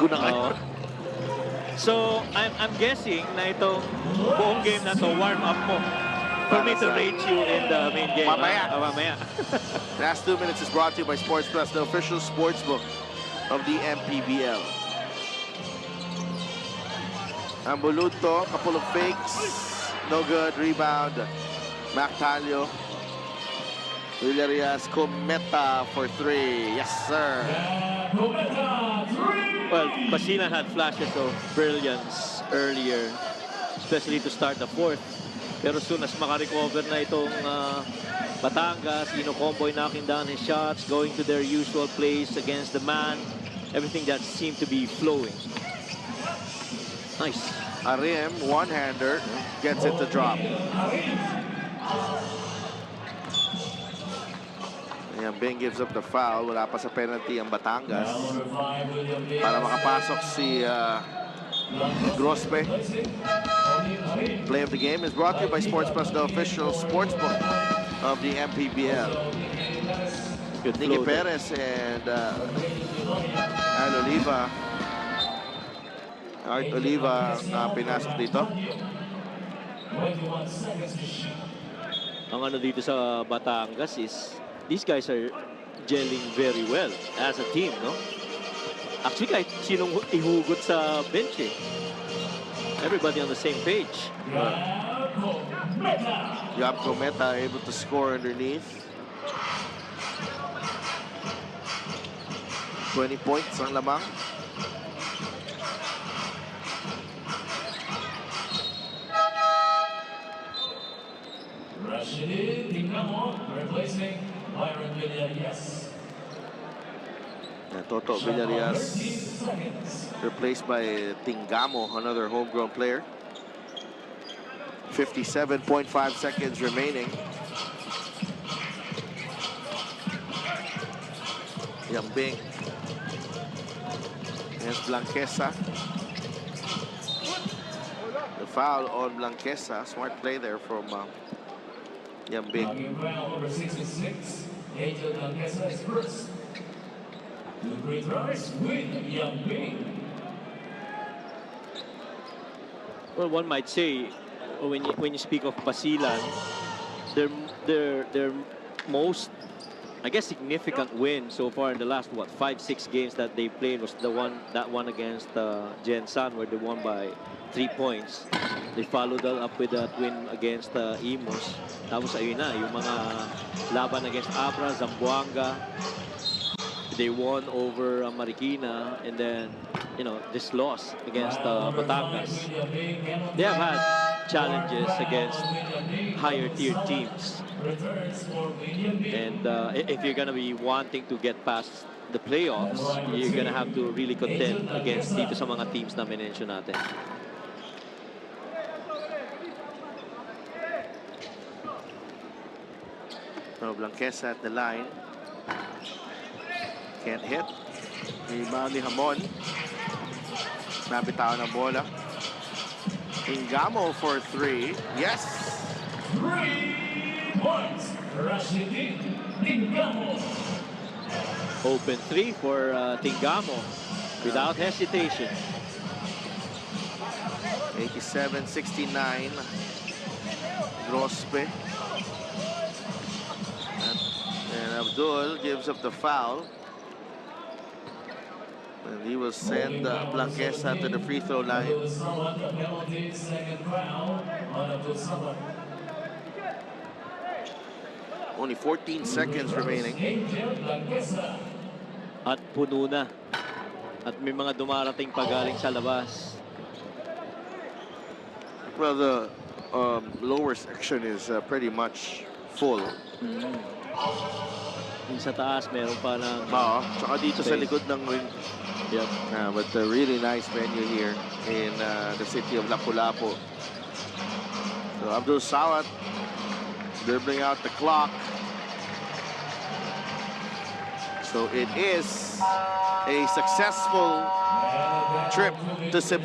linggo na ngayon. So, I'm guessing na itong buong game na to, warm up mo. For me to rate you in the main game. Mamaya. Mamaya. Last 2 minutes is brought to you by Sports Plus, the official sports book of the MPBL. Ambuluto, couple of fakes, no good, rebound. Mactalio. Villarias, Cometa for 3. Yes, sir. Well, Basilan had flashes of brilliance earlier, especially to start the fourth. Pero soon as makarecover na itong Batangas, Comboy knocking down his shots, going to their usual place against the man, everything that seemed to be flowing. Nice. Arim, one-hander, gets it to drop. Ayan, Bing gives up the foul. Wala pa sa penalty ang Batangas. Para makapasok si Grospe. Play of the game is brought to you by Sports Plus, the official sports book of the MPBL. Good Nicky flow there. Perez and Art Oliva na pinasok dito. Ang ano dito sa Batangas is these guys are gelling very well as a team, no? Actually, kahit sinong ihugot sa bench, eh. Everybody on the same page. Yab Cometa able to score underneath. 20 points ang lamang. Rashidi Tingamo replacing Byron Villarias. Toto Villarias replaced by Tingamo, another homegrown player. 57.5 seconds remaining. Yambing against Blanquesa. The foul on Blanquesa. Smart play there from Yambing. Number 66, Angel Blanquesa is first. Two free throws with Yambing. Well, one might say, when you speak of Basilan, their most, I guess, significant win so far in the last 5-6 games that they played was that one against Gensan, where they won by 3 points. They followed that up with that win against Imos. Tapos ayun na, yung mga laban against Abra, Zamboanga. They won over Marikina, and then this loss against Batangas. They have had challenges against higher tier teams, and if you're gonna be wanting to get past the playoffs, you're gonna have to really contend against dito sa mga teams na mention natin. So Blanquesa at the line. Can't hit. Rebound ni Hamon. Nabitawan ng bola. Tingamo for 3. Yes! 3 points. Rashidi Tingamo. Open 3 for Tingamo without hesitation. 87-69. Grospe. And Abdul gives up the foul. And he will send Blanquesa to the free throw line. Only 14 seconds remaining. At puno na. At may mga dumarating pa galing sa labas. Well, the lower section is pretty much full. Yung sa taas, meron pa ng... Tsaka dito sa likod ng ring. Yep. But a really nice venue here in the city of Lapu-Lapu. So Abdul Sawat dribbling out the clock. So it is a successful trip to Cebu.